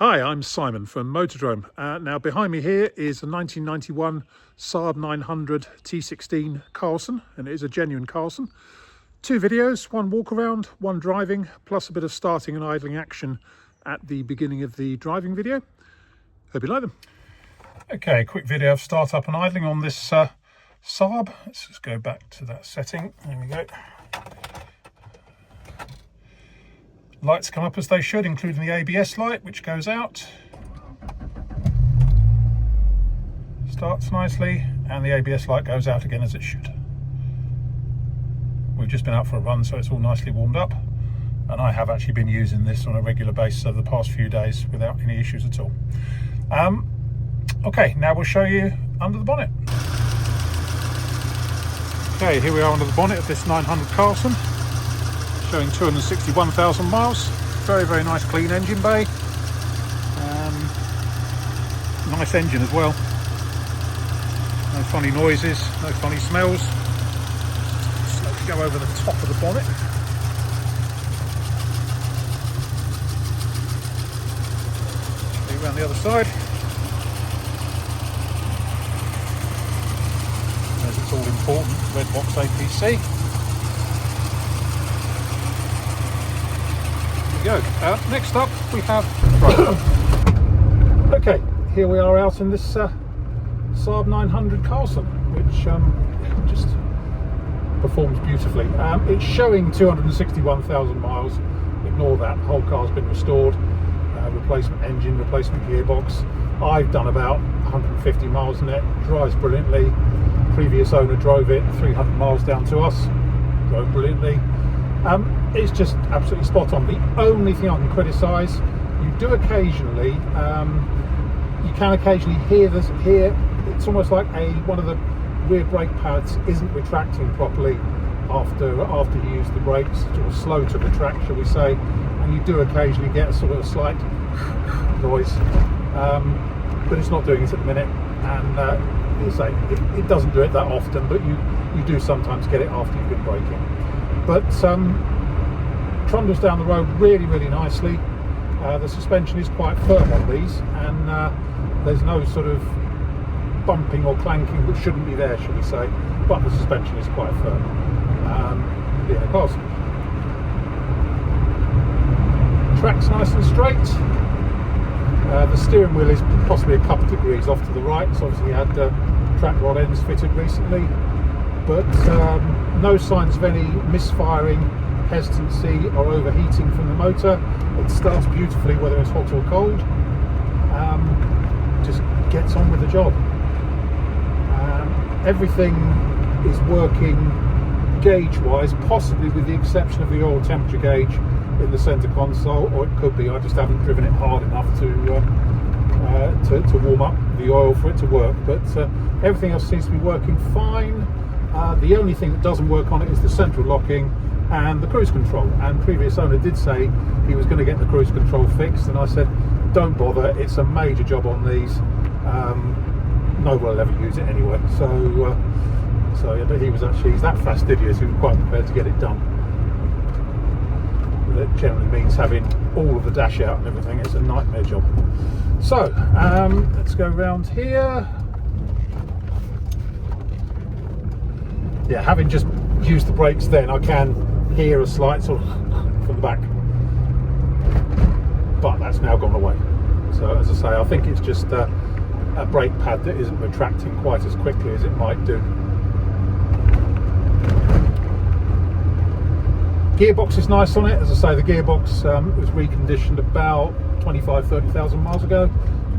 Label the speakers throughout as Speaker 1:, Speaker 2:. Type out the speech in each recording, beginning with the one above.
Speaker 1: Hi, I'm Simon from Motodrome. Now behind me here is a 1991 SAAB 900 T16 Carlsson, and it is a genuine Carlsson. Two videos, one walk around, one driving, plus a bit of starting and idling action at the beginning of the driving video. Hope you like them. Okay, quick video of start up and idling on this SAAB. Let's just go back to that setting. There we go. Lights come up as they should, including the ABS light, which goes out. Starts nicely, and the ABS light goes out again as it should. We've just been out for a run, so it's all nicely warmed up. And I have actually been using this on a regular basis over the past few days without any issues at all. Okay, now we'll show you under the bonnet. Okay, here we are under the bonnet of this 900 Carlsson. Showing 261,000 miles. Very, very nice clean engine bay. Nice engine as well. No funny noises, no funny smells. Slowly go over the top of the bonnet. Go around the other side. There's its all important red box APC. Go. Next up we have okay, here we are out in this SAAB 900 Carlsson, which just performs beautifully. It's showing 261,000 miles. Ignore that, the whole car's been restored, replacement engine, replacement gearbox. I've done about 150 miles in it. Drives brilliantly. Previous owner drove it 300 miles down to us, drove brilliantly. It's just absolutely spot on. The only thing I can criticise, you do occasionally, you can occasionally hear this. Here, it's almost like one of the rear brake pads isn't retracting properly after you use the brakes, sort of slow to retract, shall we say, and you do occasionally get a sort of a slight noise, but it's not doing it at the minute. And you say it doesn't do it that often, but you do sometimes get it after you've been braking. But trundles down the road really, really nicely. The suspension is quite firm on these, and there's no sort of bumping or clanking that shouldn't be there, shall we say, but the suspension is quite firm. Being a Carlsson. Track's nice and straight. The steering wheel is possibly a couple of degrees off to the right. It's obviously had track rod ends fitted recently, but no signs of any misfiring, hesitancy or overheating from the motor. It starts beautifully whether it's hot or cold. Just gets on with the job. Everything is working gauge wise, possibly with the exception of the oil temperature gauge in the center console, or it could be I just haven't driven it hard enough to warm up the oil for it to work, but everything else seems to be working fine. The only thing that doesn't work on it is the central locking and the cruise control, and previous owner did say he was going to get the cruise control fixed, and I said don't bother, it's a major job on these, nobody will ever use it anyway. So yeah, but he's that fastidious, he was quite prepared to get it done. That generally means having all of the dash out and everything. It's a nightmare job. So let's go around here. Yeah, having just used the brakes then, I can hear a slight sort of from the back, but that's now gone away. So as I say, I think it's just a brake pad that isn't retracting quite as quickly as it might do. Gearbox is nice on it. As I say, the gearbox was reconditioned about 30,000 miles ago.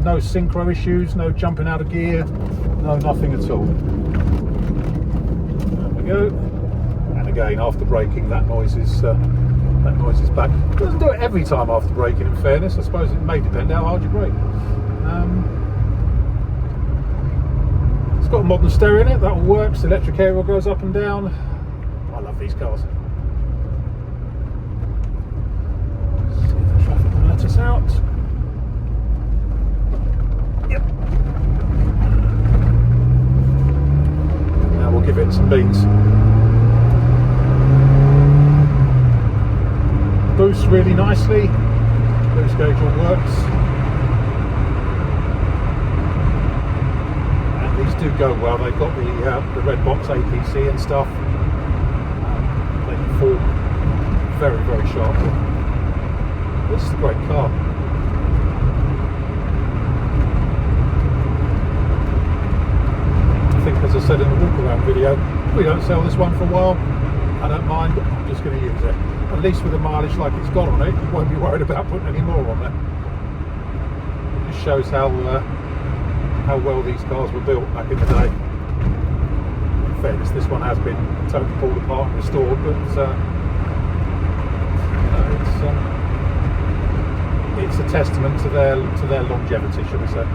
Speaker 1: No synchro issues, no jumping out of gear, no nothing at all. Go. And again, after braking, that noise is back. It doesn't do it every time after braking, in fairness. I suppose it may depend how hard you brake. It's got a modern stereo in it, that all works. The electric aerial goes up and down. I love these cars. See if the traffic will let us out. Yep. Now we'll give it some beans. Boosts really nicely. Boost gauge all works. do go well. They've got the red box APC and stuff. They perform very, very sharply. This is a great car. I think, as I said in the walk-around video, we don't sell this one for a while. I don't mind. I'm just going to use it. At least with the mileage like it's got on it, you won't be worried about putting any more on there. It just shows how well these cars were built back in the day. In fairness, this one has been totally pulled apart and restored, but it's a testament to their longevity, should we say.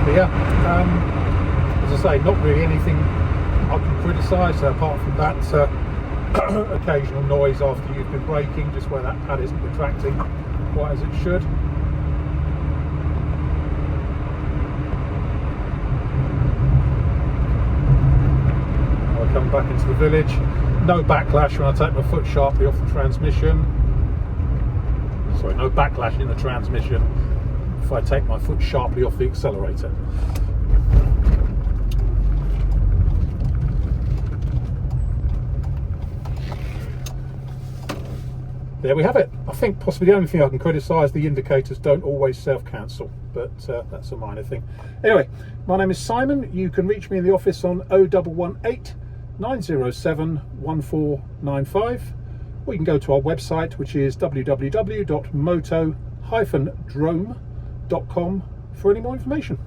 Speaker 1: But yeah, as I say, not really anything I can criticise apart from that occasional noise after you've been braking, just where that pad isn't retracting quite as it should. I'll come back into the village. No backlash when I take my foot sharply off the transmission. Sorry, no backlash in the transmission if I take my foot sharply off the accelerator. There we have it. I think possibly the only thing I can criticise, the indicators don't always self-cancel, but that's a minor thing. Anyway, my name is Simon. You can reach me in the office on 0118 907 1495, or you can go to our website, which is www.moto-drome.com for any more information.